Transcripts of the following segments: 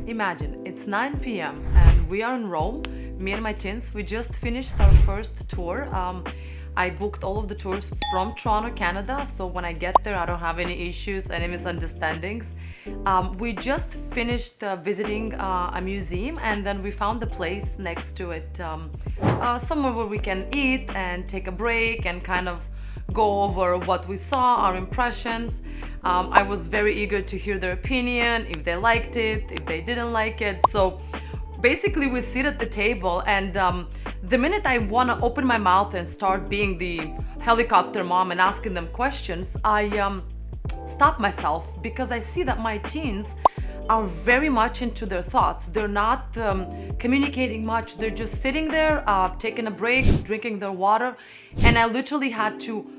Imagine, it's 9 p.m. and we are in Rome. Me and my teens, we just finished our first tour. I booked all of the tours from Toronto, Canada, so when I get there, I don't have any issues, any misunderstandings. We just finished visiting a museum, and then we found a place next to it, somewhere where we can eat and take a break and kind of go over what we saw, our impressions. I was very eager to hear their opinion, if they liked it, if they didn't like it. So basically we sit at the table, and the minute I want to open my mouth and start being the helicopter mom and asking them questions, I stop myself because I see that my teens are very much into their thoughts. They're not communicating much. They're just sitting there, taking a break, drinking their water. And I literally had to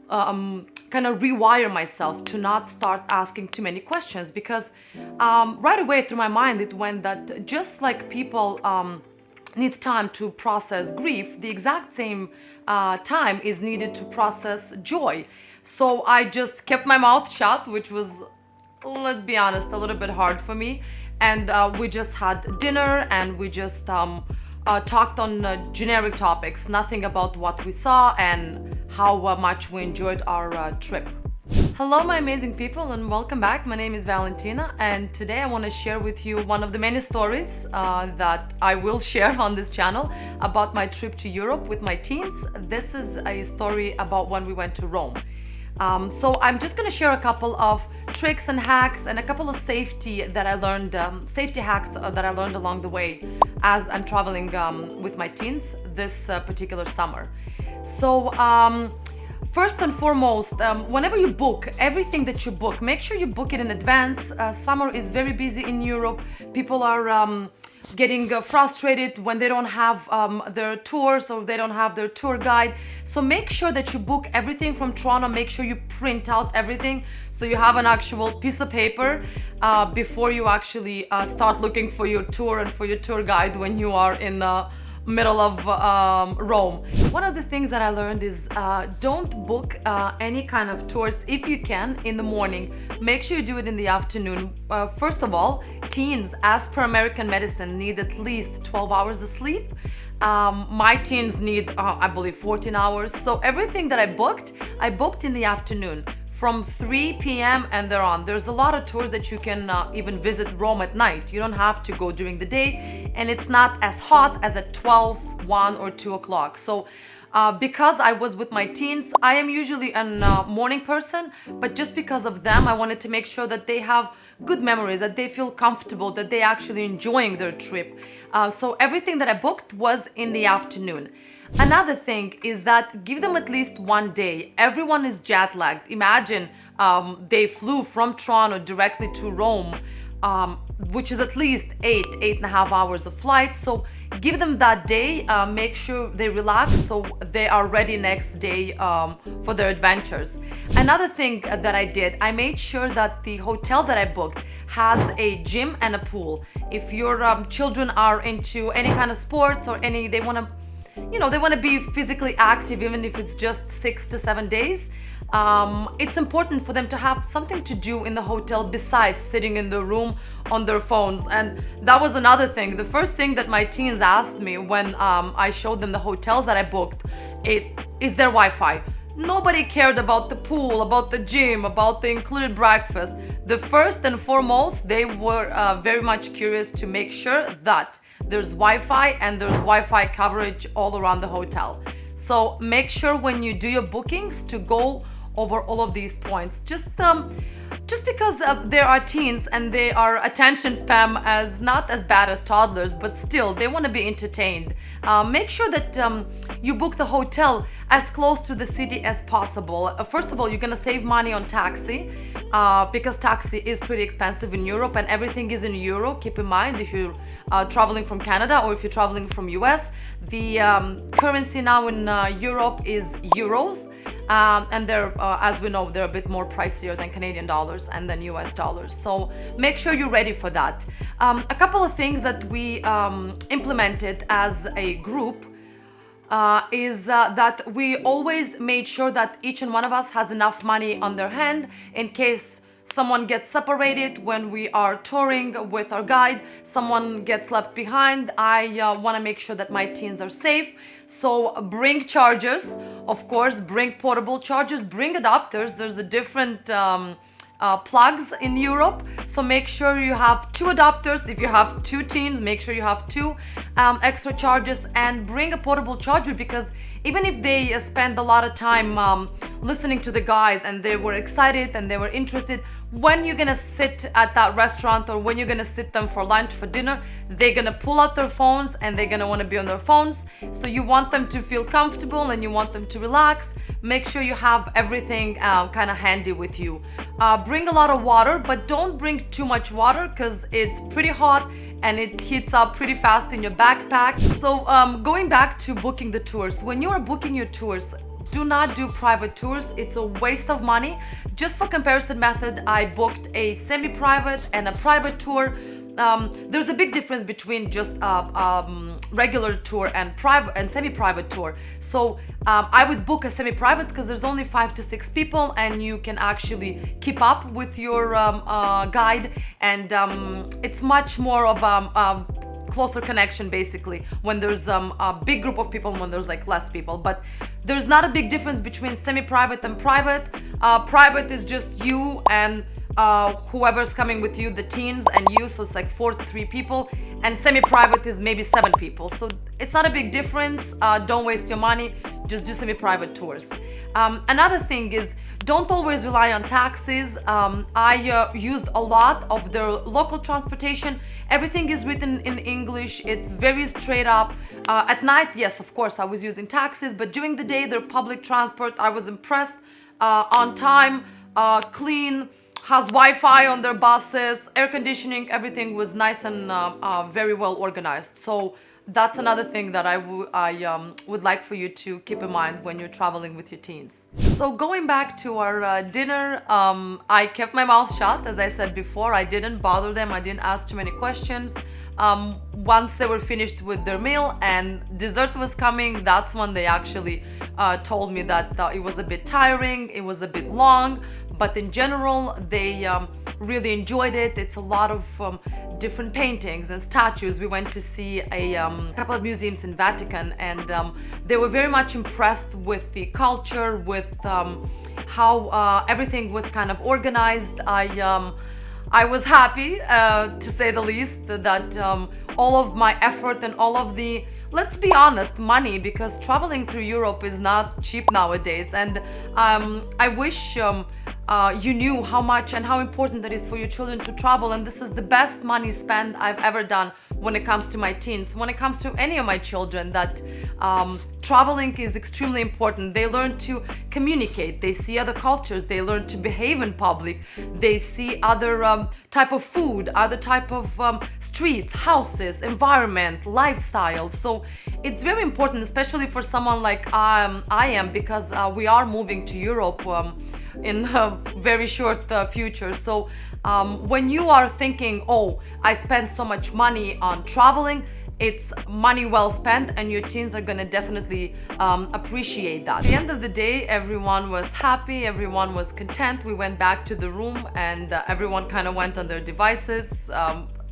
kind of rewire myself to not start asking too many questions, because right away through my mind it went that just like people need time to process grief, the exact same time is needed to process joy. So I just kept my mouth shut, which was, let's be honest, a little bit hard for me. And we just had dinner, and we just talked on generic topics, nothing about what we saw and how much we enjoyed our trip. Hello, my amazing people, and welcome back. My name is Valentina, and today I want to share with you one of the many stories that I will share on this channel about my trip to Europe with my teens. This is a story about when we went to Rome. So I'm just going to share a couple of tricks and hacks and a couple of safety hacks that I learned along the way as I'm traveling with my teens this particular summer. So first and foremost, whenever you book, everything that you book, make sure you book it in advance. Summer is very busy in Europe. People are getting frustrated when they don't have their tours or they don't have their tour guide. So make sure that you book everything from Toronto. Make sure you print out everything so you have an actual piece of paper before you actually start looking for your tour and for your tour guide when you are in the middle of Rome. One of the things that I learned is don't book any kind of tours if you can in the morning. Make sure you do it in the afternoon. First of all, teens, as per American medicine, need at least 12 hours of sleep. My teens need, I believe, 14 hours. So everything that I booked in the afternoon from 3 p.m. and thereon. There's a lot of tours that you can even visit Rome at night. You don't have to go during the day, and it's not as hot as at 12, 1 or 2 o'clock. So because I was with my teens, I am usually a morning person, but just because of them, I wanted to make sure that they have good memories, that they feel comfortable, that they actually enjoying their trip. So everything that I booked was in the afternoon. Another thing is that give them at least one day. Everyone is jet lagged. Imagine they flew from Toronto directly to Rome, which is at least 8.5 hours of flight. So give them that day, make sure they relax so they are ready next day for their adventures. Another thing that I did, I made sure that the hotel that I booked has a gym and a pool. If your children are into any kind of sports or they want to be physically active, even if it's just 6 to 7 days, it's important for them to have something to do in the hotel besides sitting in the room on their phones. And that was another thing. The first thing that my teens asked me when I showed them the hotels that I booked, is their Wi-Fi. Nobody cared about the pool, about the gym, about the included breakfast. The first and foremost, they were very much curious to make sure that there's Wi-Fi and there's Wi-Fi coverage all around the hotel. So make sure when you do your bookings to go over all of these points. Just because there are teens and they are attention spam as not as bad as toddlers, but still they want to be entertained. Make sure that you book the hotel as close to the city as possible. First of all, you're gonna save money on taxi because taxi is pretty expensive in Europe and everything is in euro. Keep in mind if you're traveling from Canada or if you're traveling from US, the currency now in Europe is euros. And they're, as we know, they're a bit more pricier than Canadian dollars and then US dollars. So make sure you're ready for that. A couple of things that we implemented as a group is that we always made sure that each and one of us has enough money on their hand in case someone gets separated when we are touring with our guide, someone gets left behind. I want to make sure that my teens are safe. So bring chargers, of course, bring portable chargers, bring adapters. There's a different plugs in Europe, so make sure you have 2 adapters. If you have 2 teens, make sure you have 2 extra chargers, and bring a portable charger, because even if they spend a lot of time listening to the guide and they were excited and they were interested, when you're gonna sit at that restaurant or when you're gonna sit them for lunch, for dinner, they're gonna pull out their phones and they're gonna want to be on their phones. So you want them to feel comfortable and you want them to relax. Make sure you have everything kind of handy with you. Bring a lot of water, but don't bring too much water because it's pretty hot and it heats up pretty fast in your backpack. So going back to booking the tours, when you are booking your tours, do not do private tours. It's a waste of money. Just for comparison method, I booked a semi-private and a private tour. There's a big difference between just regular tour and private and semi-private tour. So I would book a semi-private because there's only 5 to 6 people and you can actually keep up with your guide, and it's much more of a closer connection basically when there's a big group of people and when there's like less people. But there's not a big difference between semi-private and private. Private is just you and whoever's coming with you, the teens and you, so it's like 4 to 3 people, and semi-private is maybe 7 people, so it's not a big difference. Don't waste your money, just do semi-private tours. Another thing is, don't always rely on taxis. I used a lot of their local transportation. Everything is written in English. It's very straight up. At night, yes, of course, I was using taxis, but during the day, their public transport, I was impressed. On time, clean, has Wi-Fi on their buses, air conditioning, everything was nice and very well organized. So that's another thing that I would like for you to keep in mind when you're traveling with your teens. So going back to our dinner, I kept my mouth shut. As I said before, I didn't bother them. I didn't ask too many questions. Once they were finished with their meal and dessert was coming, that's when they actually told me that it was a bit tiring, it was a bit long, but in general, they really enjoyed it. It's a lot of different paintings and statues. We went to see a couple of museums in Vatican, and they were very much impressed with the culture, with how everything was kind of organized. I was happy, to say the least, that all of my effort and all of the, let's be honest, money, because traveling through Europe is not cheap nowadays, and I wish you knew how much and how important that is for your children to travel, and this is the best money spent I've ever done when it comes to my teens, when it comes to any of my children, that traveling is extremely important. They learn to communicate, they see other cultures, they learn to behave in public, they see other type of food, other type of streets, houses, environment, lifestyle. So it's very important, especially for someone like I am, because we are moving to Europe in a very short future. So when you are thinking, oh, I spent so much money on traveling, it's money well spent, and your teens are gonna definitely appreciate that. At the end of the day, everyone was happy, everyone was content. We went back to the room and everyone kind of went on their devices.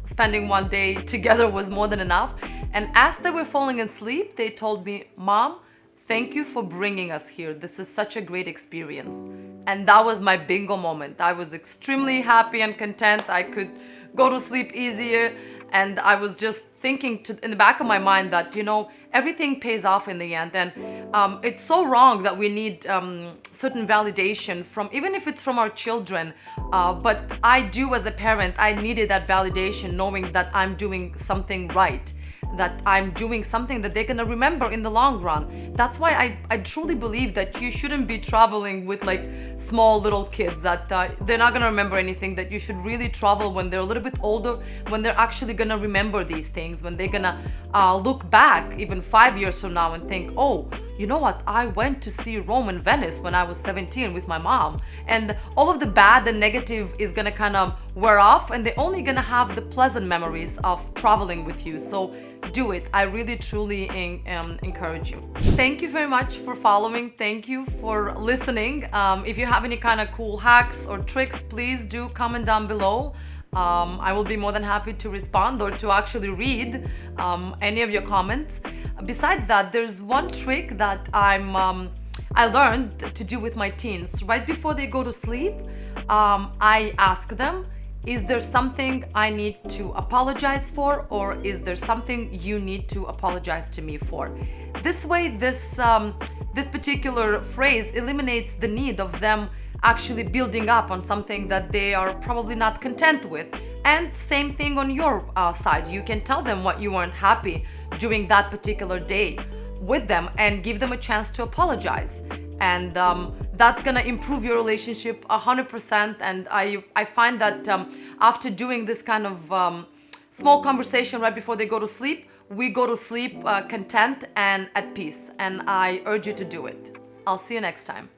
Spending one day together was more than enough. And as they were falling asleep, they told me, Mom, thank you for bringing us here. This is such a great experience. And that was my bingo moment. I was extremely happy and content. I could go to sleep easier. And I was just thinking in the back of my mind that, you know, everything pays off in the end. And it's so wrong that we need certain validation from, even if it's from our children. But I do, as a parent, I needed that validation, knowing that I'm doing something right, that I'm doing something that they're gonna remember in the long run. That's why I truly believe that you shouldn't be traveling with like small little kids, that they're not gonna remember anything, that you should really travel when they're a little bit older, when they're actually gonna remember these things, when they're gonna look back even 5 years from now and think, oh, you know what, I went to see Rome and Venice when I was 17 with my mom, and all of the bad and negative is gonna kind of wear off, and they're only gonna have the pleasant memories of traveling with you. So do it. I really truly encourage you. Thank you very much for following. Thank you for listening. If you have any kind of cool hacks or tricks, please do comment down below. I will be more than happy to respond or to actually read any of your comments. Besides that, there's one trick that I learned to do with my teens. Right before they go to sleep, I ask them, is there something I need to apologize for, or is there something you need to apologize to me for? This way, this particular phrase eliminates the need of them actually building up on something that they are probably not content with. And same thing on your side. You can tell them what you weren't happy doing that particular day with them and give them a chance to apologize. And that's gonna improve your relationship 100%. And I find that after doing this kind of small conversation right before they go to sleep, we go to sleep content and at peace. And I urge you to do it. I'll see you next time.